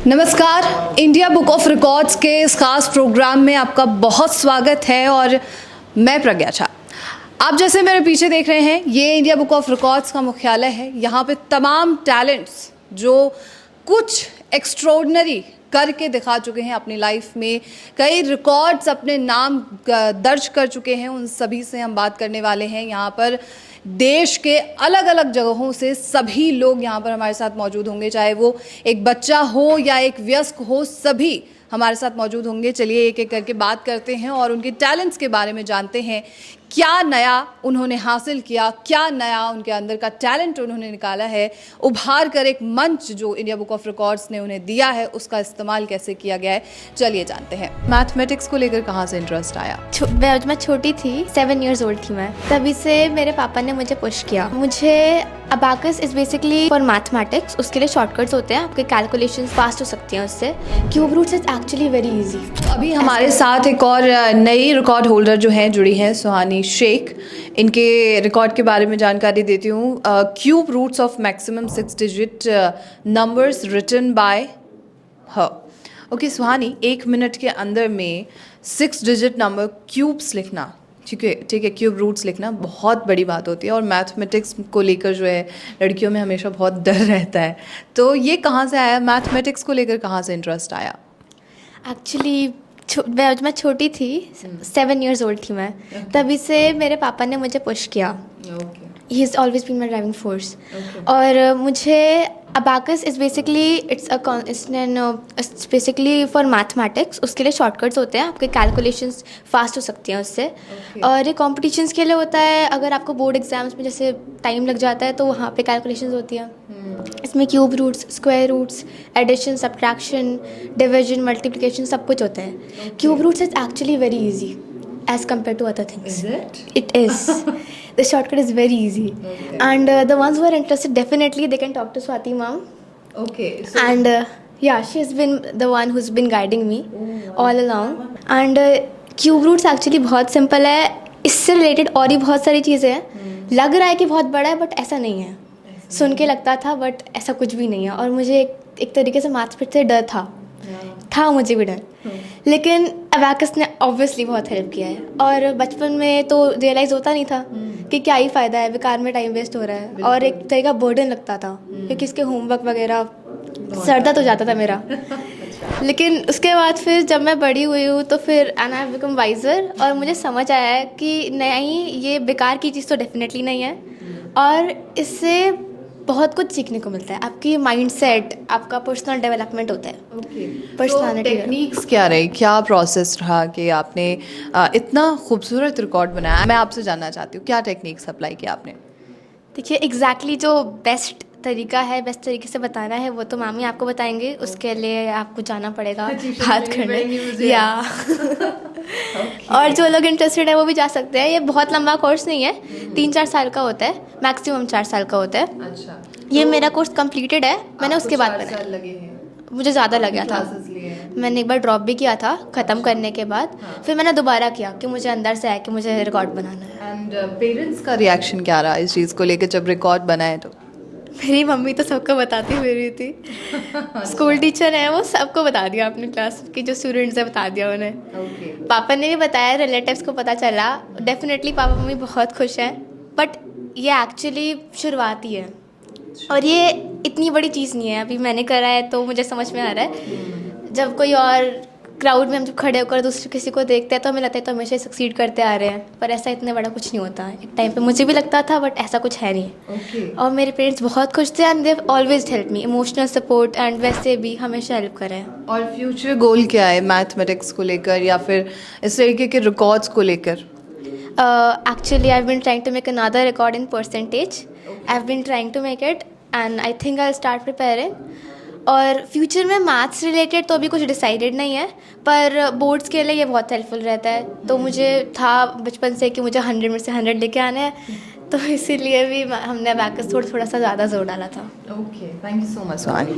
नमस्कार, India book of records के इस खास प्रोग्राम में आपका बहुत स्वागत है और मैं प्रज्ञा झा। आप जैसे मेरे पीछे देख रहे हैं, ये इंडिया बुक ऑफ रिकॉर्ड्स का मुख्यालय है। यहाँ पे तमाम टैलेंट्स जो कुछ एक्स्ट्रॉर्डिनरी करके दिखा चुके हैं अपनी लाइफ में, कई रिकॉर्ड्स अपने नाम दर्ज कर चुके हैं, उन सभी से हम बात करने वाले हैं। यहाँ पर देश के अलग अलग जगहों से सभी लोग यहाँ पर हमारे साथ मौजूद होंगे, चाहे वो एक बच्चा हो या एक वयस्क हो, सभी हमारे साथ मौजूद होंगे। चलिए एक एक करके बात करते हैं और उनके टैलेंट्स के बारे में जानते हैं। क्या नया उन्होंने हासिल किया, क्या नया उनके अंदर का टैलेंट उन्होंने निकाला है, उभार कर एक मंच जो इंडिया बुक ऑफ रिकॉर्ड्स ने उन्हें दिया है उसका इस्तेमाल कैसे किया गया है, चलिए जानते हैं। मैथमेटिक्स को लेकर कहाँ से इंटरेस्ट आया? मैं छोटी थी, 7 years old थी मैं, तभी से मेरे पापा ने मुझे पुश किया। मुझे abacus is basically for mathematics, उसके लिए शॉर्टकट्स होते हैं, आपके कैलकुलेशंस फास्ट हो सकती हैं उससे। Cube roots is actually very easy. अभी हमारे साथ एक और नई रिकॉर्ड होल्डर जो हैं जुड़ी हैं, सुहानी शेख। इनके रिकॉर्ड के बारे में जानकारी देती हूँ। Cube roots of maximum 6 digit numbers written by her. Okay Suhani, 1 minute के अंदर में 6 डिजिट नंबर क्यूब्स लिखना, ठीक है, क्यूब रूट्स लिखना बहुत बड़ी बात होती है और मैथमेटिक्स को लेकर जो है लड़कियों में हमेशा बहुत डर रहता है। तो ये कहाँ से आया, मैथमेटिक्स को लेकर कहाँ से इंटरेस्ट आया? एक्चुअली मैं छोटी थी, 7 years old थी मैं, तभी से मेरे पापा ने मुझे पुश किया। He is always been my driving force. और मुझे abacus is basically it's basically for mathematics, उसके लिए शॉर्टकट्स होते हैं, आपके कैलकुलेशंस फास्ट हो सकती हैं उससे। और ये कॉम्पिटिशन्स के लिए होता है, अगर आपको बोर्ड एग्जाम्स में जैसे टाइम लग जाता है तो वहाँ पे कैलकुलेशंस होती हैं। इसमें cube roots, square roots, addition, subtraction, division, multiplication सब कुछ होता है। Cube roots is actually very easy as compared to other things. Is it? It is. The shortcut is very easy. Okay. And the ones who are interested, definitely they can talk to Swati ma'am. Okay. So And yeah, she's been the one who's been guiding me all along. And cube roots actually बहुत simple है। इससे related और भी बहुत सारी चीज़ें हैं। लग रहा है कि बहुत बड़ा है बट ऐसा नहीं है। सुन के लगता था बट ऐसा कुछ भी नहीं है। और मुझे एक तरीके से मैथ्स से डर था मुझे भी डर, लेकिन अबाकस ने ऑब्वियसली बहुत हेल्प किया है। और बचपन में तो रियलाइज़ होता नहीं था कि क्या ही फ़ायदा है, बेकार में टाइम वेस्ट हो रहा है, और एक तरीका बर्डन लगता था क्योंकि इसके होमवर्क वगैरह सरदा तो जाता था मेरा। लेकिन उसके बाद फिर जब मैं बड़ी हुई हूँ तो फिर and I have become wiser, और मुझे समझ आया है कि नहीं, ये बेकार की चीज़ तो डेफिनेटली नहीं है, और इससे बहुत कुछ सीखने को मिलता है। आपकी माइंडसेट, आपका पर्सनल डेवलपमेंट होता है। पर्सनालिटी टेक्निक्स क्या रही, क्या प्रोसेस रहा कि आपने इतना खूबसूरत रिकॉर्ड बनाया? मैं आपसे जानना चाहती हूँ क्या टेक्निक्स अप्लाई किया आपने? देखिए, एग्जैक्टली जो बेस्ट तरीका है, बेस्ट तरीके से बताना है, वो तो मामी आपको बताएंगे। उसके लिए आपको जाना पड़ेगा बात करने, या और जो लोग इंटरेस्टेड है वो भी जा सकते हैं। ये बहुत लंबा कोर्स नहीं है, 3-4 साल का होता है, मैक्सिमम 4 साल का होता है। अच्छा, ये मेरा कोर्स कंप्लीटेड है, मैंने उसके बाद बनाया। मुझे ज़्यादा लग गया था, मैंने एक बार ड्रॉप भी किया था ख़त्म करने के बाद। फिर मैंने दोबारा किया कि मुझे अंदर से आया कि मुझे रिकॉर्ड बनाना है। एंड पेरेंट्स का रिएक्शन क्या रहा इस चीज़ को लेकर जब रिकॉर्ड बनाए? तो मेरी मम्मी तो सबको बताती हुई थी। स्कूल टीचर है, वो सबको बता दिया, अपनी क्लास की जो स्टूडेंट्स है बता दिया उन्हें। पापा ने भी बताया, रिलेटिव्स को पता चला। डेफिनेटली पापा मम्मी बहुत खुश हैं, बट ये एक्चुअली शुरुआत ही है और ये इतनी बड़ी चीज़ नहीं है। अभी मैंने करा है तो मुझे समझ में आ रहा है। जब कोई और क्राउड में हम जब खड़े होकर दूसरे किसी को देखते हैं तो हमें लगता है तो हमेशा सक्सीड करते आ रहे हैं, पर ऐसा इतना बड़ा कुछ नहीं होता। एक टाइम पे मुझे भी लगता था बट ऐसा कुछ है नहीं। और मेरे पेरेंट्स बहुत खुश थे and they always help me, emotional support and वैसे भी हमेशा हेल्प करे हैं। और फ्यूचर गोल क्या है मैथमेटिक्स को लेकर या फिर इस तरीके के रिकॉर्ड्स को लेकर? Actually, I've been trying to make another record in percentage. I've been trying to make it and I think I'll start preparing. और फ्यूचर में मैथ्स रिलेटेड तो अभी कुछ डिसाइडेड नहीं है, पर बोर्ड्स के लिए ये बहुत हेल्पफुल रहता है। तो मुझे था बचपन से कि मुझे 100 में से 100 लेके आना है, तो इसीलिए भी हमने अबाकस थोड़ा सा ज़्यादा जोर डाला था। Okay, thank you so much Suhani.